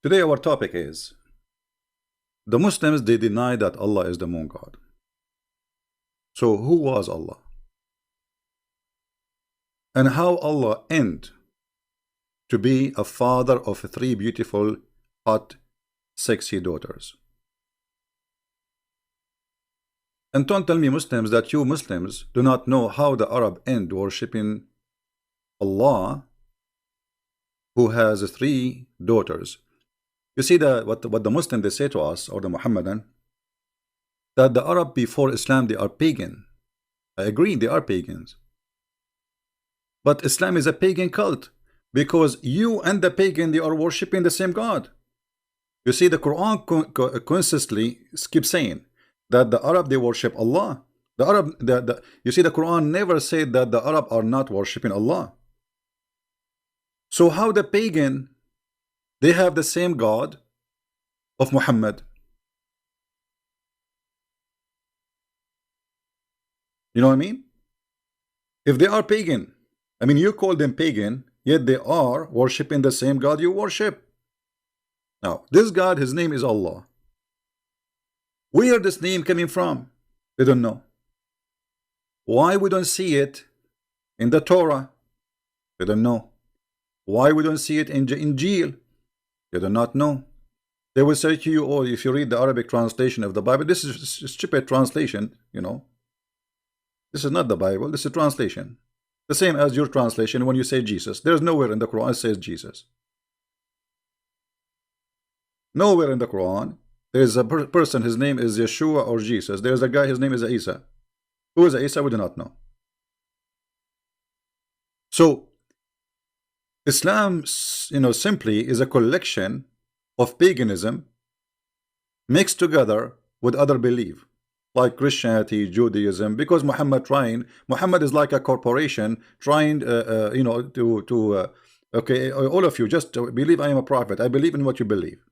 Today our topic is the Muslims, they deny that Allah is the moon god. So who was Allah? And how Allah end to be a father of three beautiful, hot, sexy daughters? And don't tell me, Muslims, that you Muslims do not know how the Arab end worshipping Allah who has three daughters. You see what the Muslim they say to us, or the Muhammadan, that the Arab before Islam they are pagan. I agree, they are pagans. But Islam is a pagan cult, because you and the pagan they are worshipping the same God. You see, the Quran consistently keeps saying that the Arab they worship Allah. The Arab, you see, the Quran never said that the Arab are not worshipping Allah. So how the pagan they have the same God of Muhammad? You know what I mean? If they are pagan, I mean, you call them pagan, yet they are worshipping the same God you worship. Now, this God, his name is Allah. Where this name coming from? They don't know. Why we don't see it in the Torah? They don't know. Why we don't see it in Injil? They do not know. They will say to you, oh, if you read the Arabic translation of the Bible, this is a stupid translation, you know. This is not the Bible, this is a translation. The same as your translation when you say Jesus. There's nowhere in the Quran it says Jesus. Nowhere in the Quran there is a person, his name is Yeshua or Jesus. There is a guy, his name is Isa. Who is Isa? We do not know. So Islam, you know, simply is a collection of paganism mixed together with other belief, like Christianity, Judaism. Because Muhammad is like a corporation trying, you know, okay, all of you just believe I am a prophet. I believe in what you believe.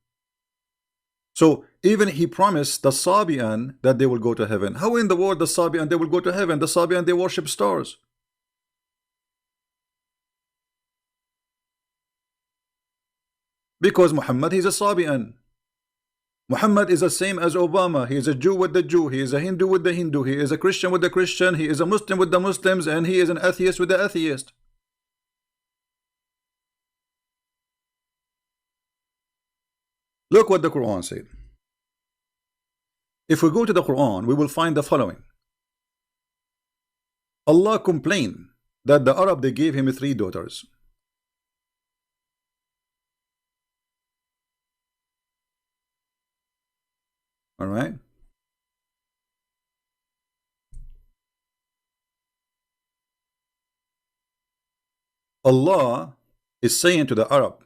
So even he promised the Sabian that they will go to heaven. How in the world the Sabian they will go to heaven? The Sabian they worship stars. Because Muhammad, he's a Sabian. Muhammad is the same as Obama. He is a Jew with the Jew. He is a Hindu with the Hindu. He is a Christian with the Christian. He is a Muslim with the Muslims. And he is an atheist with the atheist. Look what the Quran said. If we go to the Quran, we will find the following. Allah complained that the Arab, they gave him three daughters. All right. Allah is saying to the Arab,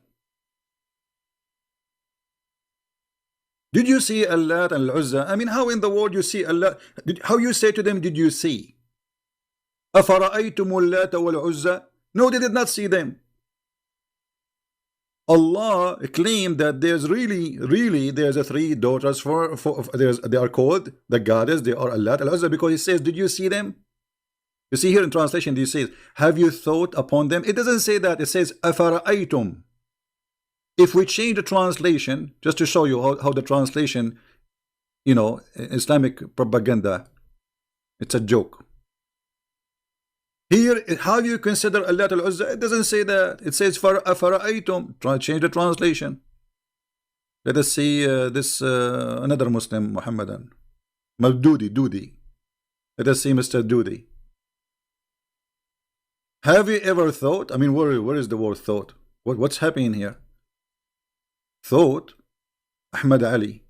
did you see Allah and Al-Uzza? I mean, how in the world you see Allah? How you say to them, did you see? أَفَرَأَيْتُمُ اللَّاتَ وَالْعُزَّى? No, they did not see them. Allah claimed that there's really there's a three daughters they are called the goddess. They are Allah Al-Uzza, because he says, did you see them? You see here in translation, he says, have you thought upon them? It doesn't say that. It says أَفَرَأَيْتُمْ. If we change the translation, just to show you how the translation, you know, Islamic propaganda, it's a joke. Here, how you consider Allah Al-Uzza? It doesn't say that. It says فَرَأَيْتُمْ. Try to change the translation. Let us see this another Muslim, Muhammadan. Dudi. Let us see Mr. Dudi. Have you ever thought? I mean, where is the word thought? What's happening here? Thought, Ahmad Ali.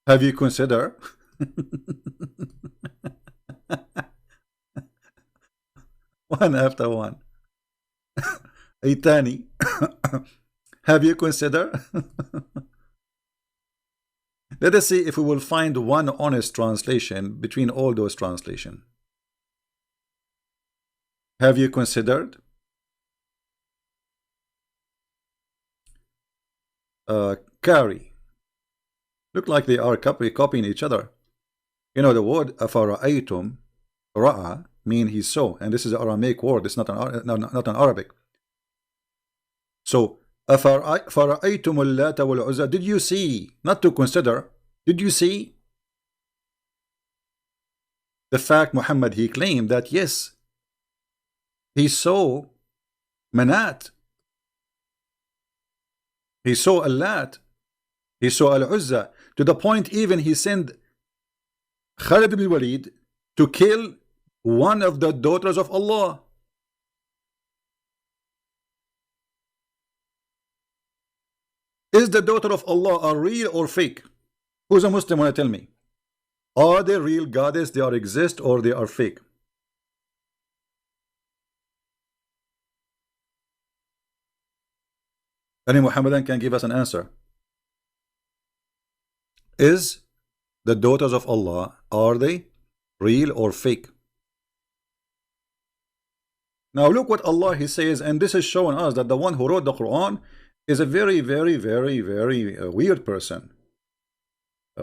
Have you considered? One after one. Aitani. Have you considered? Let us see if we will find one honest translation between all those translations. Have you considered? Carry. Look like they are copying each other. You know, the word أَفَرَأَيْتُمْ, ra'a, mean he saw, and this is an Aramaic word. It's not an Arabic. So أفرأيتم اللات والعزى. Did you see, not to consider, did you see the fact Muhammad, he claimed that yes, he saw Manat, he saw Allat, he saw Al-Uzza, to the point even he sent Khalid ibn Walid to kill one of the daughters of Allah. Is the daughter of Allah a real or fake? Who's a Muslim want to tell me? Are they real goddess, they are exist, or they are fake? Any Muhammadan can give us an answer. Is the daughters of Allah, are they real or fake? Now look what Allah he says, and this is showing us that the one who wrote the Quran is a very weird person.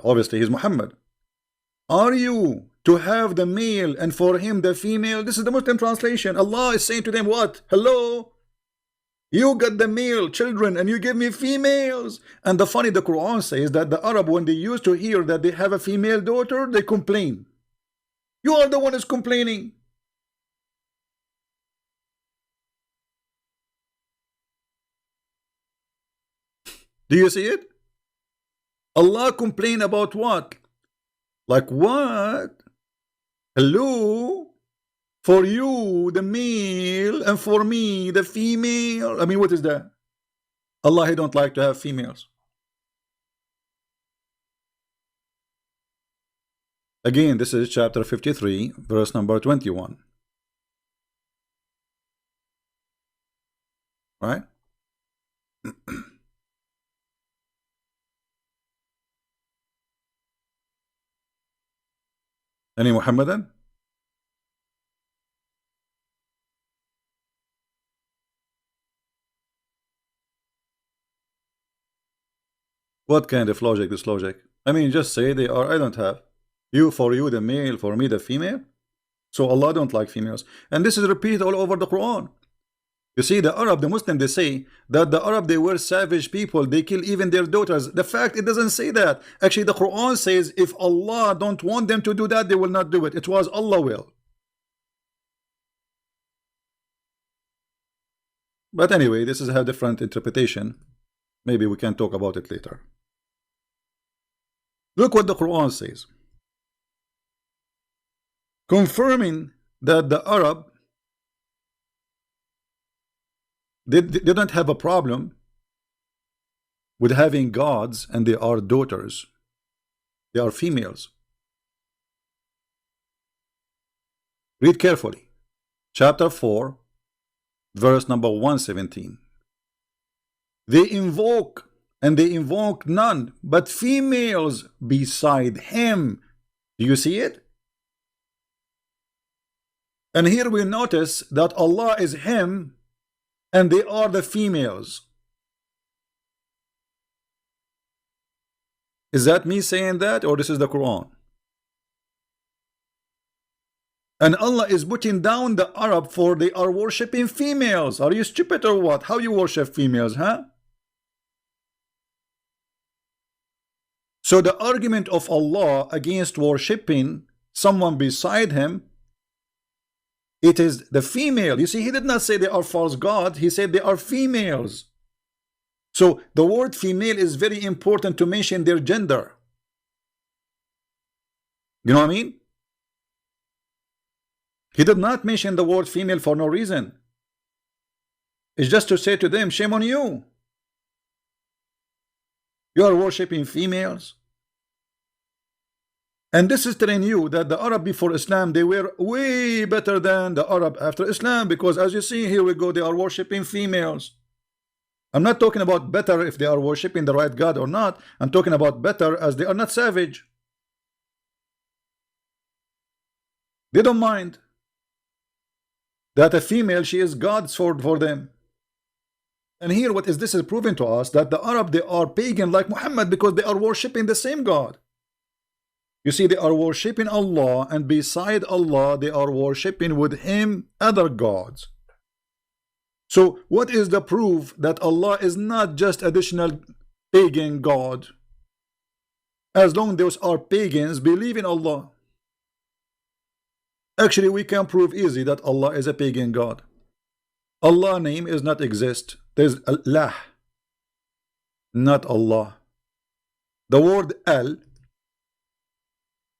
Obviously he's Muhammad. Are you to have the male and for him the female? This is the Muslim translation. Allah is saying to them, what? Hello? You got the male children and you give me females. And the funny, the Quran says that the Arab, when they used to hear that they have a female daughter, they complain. You are the one who's complaining. Do you see it? Allah complain about what? Like what? Hello? For you, the male, and for me, the female. I mean, what is that? Allah, he don't like to have females. Again, this is chapter 53, verse number 21. Right? Any Muhammadan? What kind of logic, this logic? I mean, just say they are, I don't have. You, for you, the male, for me, the female. So Allah don't like females. And this is repeated all over the Quran. You see, the Arab, the Muslim, they say that the Arab, they were savage people. They kill even their daughters. The fact, it doesn't say that. Actually, the Quran says if Allah don't want them to do that, they will not do it. It was Allah will. But anyway, this is a different interpretation. Maybe we can talk about it later. Look what the Quran says. Confirming that the Arab, they don't have a problem with having gods and they are daughters. They are females. Read carefully. Chapter 4, verse number 117. They invoke, and they invoke none but females beside him. Do you see it? And here we notice that Allah is him and they are the females. Is that me saying that, or this is the Quran? And Allah is putting down the Arab for they are worshipping females. Are you stupid or what? How you worship females, huh? So the argument of Allah against worshipping someone beside him, it is the female. You see, he did not say they are false gods. He said they are females. So the word female is very important to mention their gender. You know what I mean? He did not mention the word female for no reason. It's just to say to them, shame on you. You are worshipping females. And this is telling you that the Arab before Islam, they were way better than the Arab after Islam, because as you see, here we go, they are worshipping females. I'm not talking about better if they are worshipping the right God or not. I'm talking about better as they are not savage. They don't mind that a female, she is God's for them. And here what is this is proving to us that the Arab, they are pagan like Muhammad because they are worshipping the same God. You see, they are worshipping Allah, and beside Allah they are worshipping with him other gods. So what is the proof that Allah is not just additional pagan God? As long as those are pagans, believe in Allah. Actually, we can prove easy that Allah is a pagan God. Allah name is not exist. There's Allah, not Allah. The word al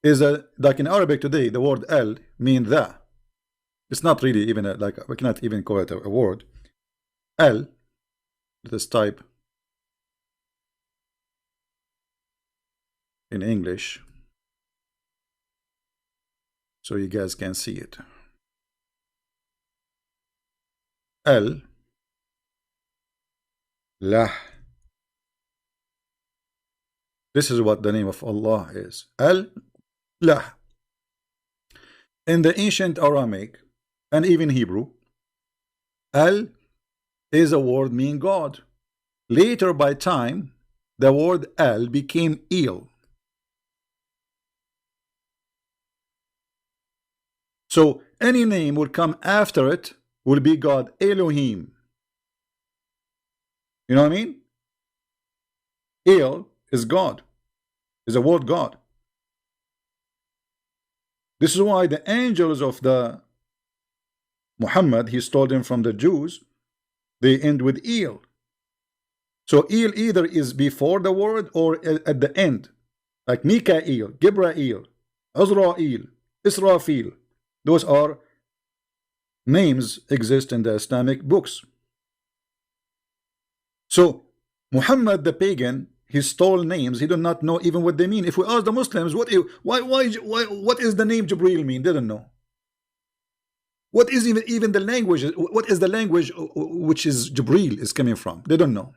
is like in Arabic today. The word al means the. It's not really even like we cannot even call it a word. Al. Let us type in English so you guys can see it. Al. Lah. This is what the name of Allah is. Al-Lah. In the ancient Aramaic and even Hebrew, Al is a word meaning God. Later by time, the word Al became Il. So any name will come after it will be God. Elohim. You know what I mean? El is God, is a word God. This is why the angels of the Muhammad, he stole them from the Jews, they end with El. So El either is before the word or at the end, like Mikael, Gibrael, Azrael, Israfil. Those are names exist in the Islamic books. So Muhammad the pagan, he stole names. He did not know even what they mean. If we ask the Muslims, what is the name Jibreel mean? They don't know. What is even the language? What is the language which is Jibreel is coming from? They don't know.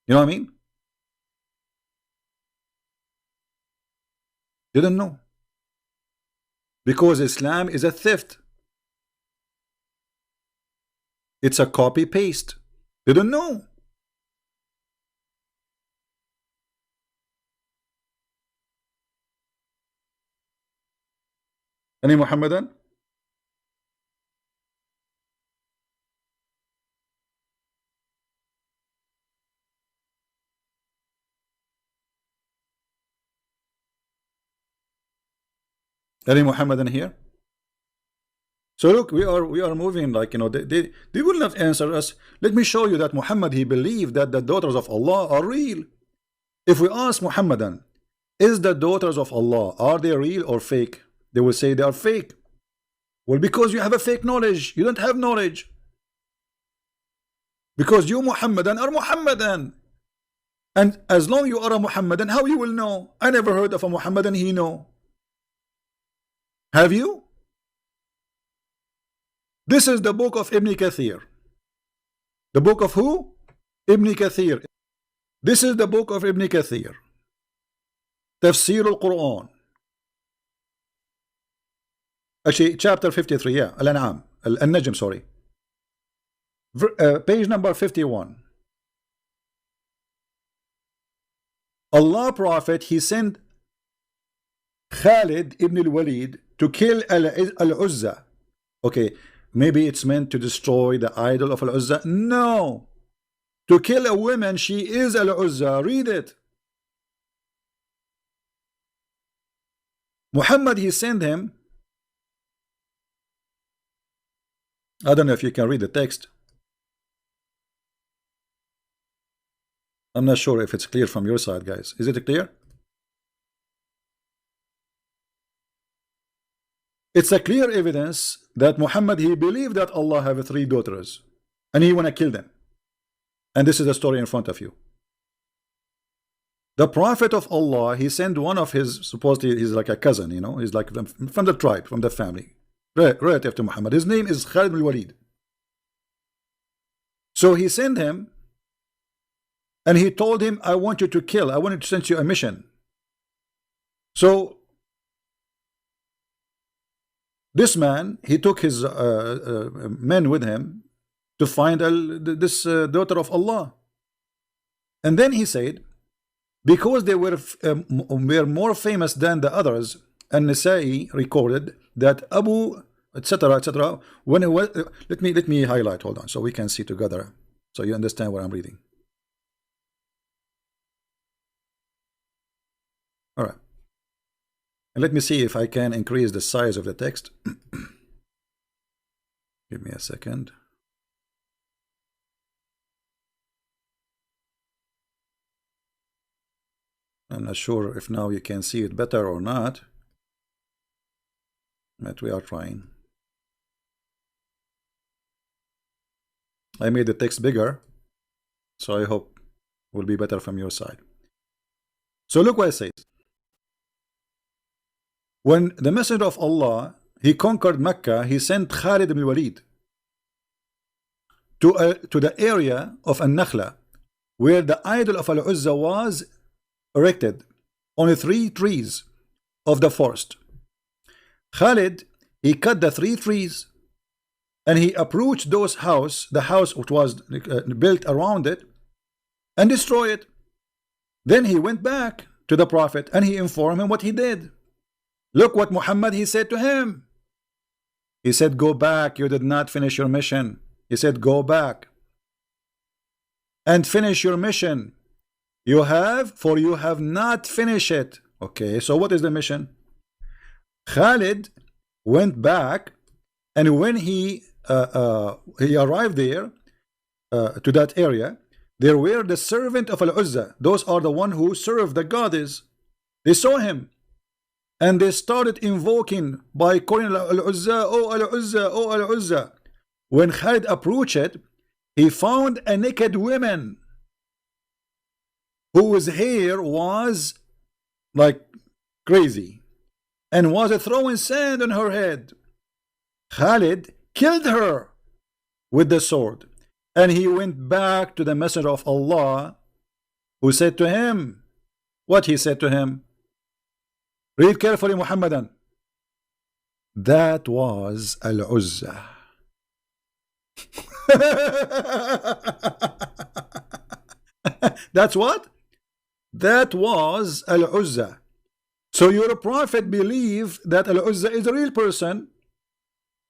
You know what I mean? They don't know. Because Islam is a theft. It's a copy paste. They don't know. Any Muhammadan? Any Muhammadan here? So look, we are moving like, you know, they will not answer us. Let me show you that Muhammad, he believed that the daughters of Allah are real. If we ask Muhammadan, is the daughters of Allah, are they real or fake? They will say they are fake. Well, because you have a fake knowledge. You don't have knowledge. Because you Muhammadan are Muhammadan. And as long you are a Muhammadan, how you will know? I never heard of a Muhammadan he know. Have you? This is the book of Ibn Kathir. The book of who? Ibn Kathir. This is the book of Ibn Kathir. Tafsir al-Quran. Actually, chapter 53, yeah. Al-An'am. Al-Najm, sorry. Page number 51. Allah Prophet, he sent Khalid ibn al-Walid to kill Al-Uzza. Okay, maybe it's meant to destroy the idol of Al-Uzza. No. To kill a woman, she is Al-Uzza. Read it. Muhammad, he sent him. I don't know if you can read the text. I'm not sure if it's clear from your side, guys. Is it clear? It's a clear evidence that Muhammad, he believed that Allah have 3 daughters and he want to kill them. And this is the story in front of you. The Prophet of Allah, he sent one of his, supposedly he's like a cousin, you know, he's like from the tribe, from the family, relative to Muhammad. His name is Khalid ibn Walid. So he sent him and he told him, I want you to kill, I want to send you a mission. So this man, he took his men with him to find this daughter of Allah. And then he said, because they were more famous than the others, and Nasa'i recorded that Abu etc., etc. When it was, let me highlight. Hold on, so we can see together, so you understand what I'm reading. All right, and let me see if I can increase the size of the text. Give me a second. I'm not sure if now you can see it better or not, but we are trying. I made the text bigger, so I hope it will be better from your side. So look what it says. When the Messenger of Allah, he conquered Mecca, he sent Khalid ibn Walid to the area of An-Nakhla, where the idol of Al-Uzza was erected on 3 trees of the forest. Khalid, he cut the 3 trees, and he approached the house which was built around it, and destroyed it. Then he went back to the Prophet and he informed him what he did. Look what Muhammad, he said to him. He said, go back, you did not finish your mission. He said, go back and finish your mission. You have not finished it. Okay, so what is the mission? Khalid went back, and when he arrived there to that area, there were the servant of Al-Uzza. Those are the one who serve the goddess. They saw him, and they started invoking by calling Al-Uzza, oh Al-Uzza, oh Al-Uzza. When Khalid approached it, he found a naked woman whose hair was like crazy and was throwing sand on her head. Khalid killed her with the sword, and he went back to the Messenger of Allah, who said to him, what he said to him? Read carefully, Muhammadan. That was Al-Uzza. That's what? That was Al-Uzza. So your prophet believed that Al-Uzza is a real person,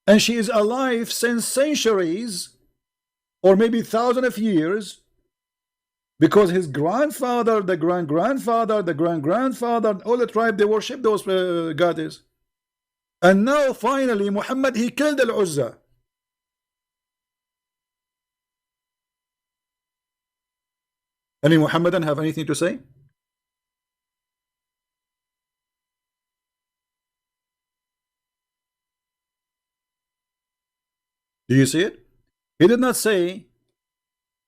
and she is alive since centuries, or maybe thousands of years, because his grandfather, the grandfather, the grandfather, all the tribe, they worship those goddesses. And now finally Muhammad, he killed Al-Uzza. Any Muhammadan have anything to say? Do you see it? He did not say,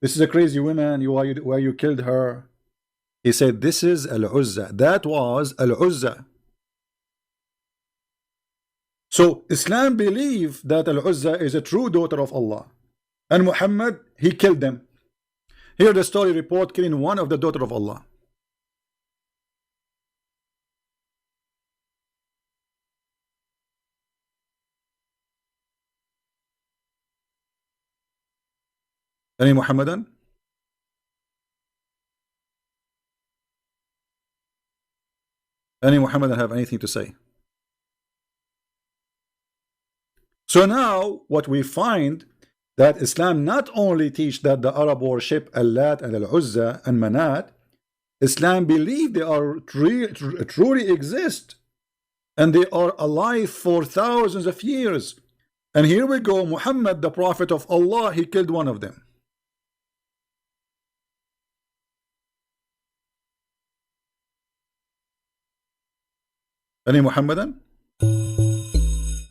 this is a crazy woman, why you killed her. He said, this is Al-Uzza. That was Al-Uzza. So Islam believed that Al-Uzza is a true daughter of Allah, and Muhammad, he killed them. Here the story report killing one of the daughter of Allah. Any Muhammadan? Any Muhammadan have anything to say? So now what we find, that Islam not only teach that the Arab worship Al-Lat and Al-Uzza and Manat, Islam believe they are truly exist, and they are alive for thousands of years. And here we go, Muhammad, the prophet of Allah, he killed one of them. Any Muhammadan?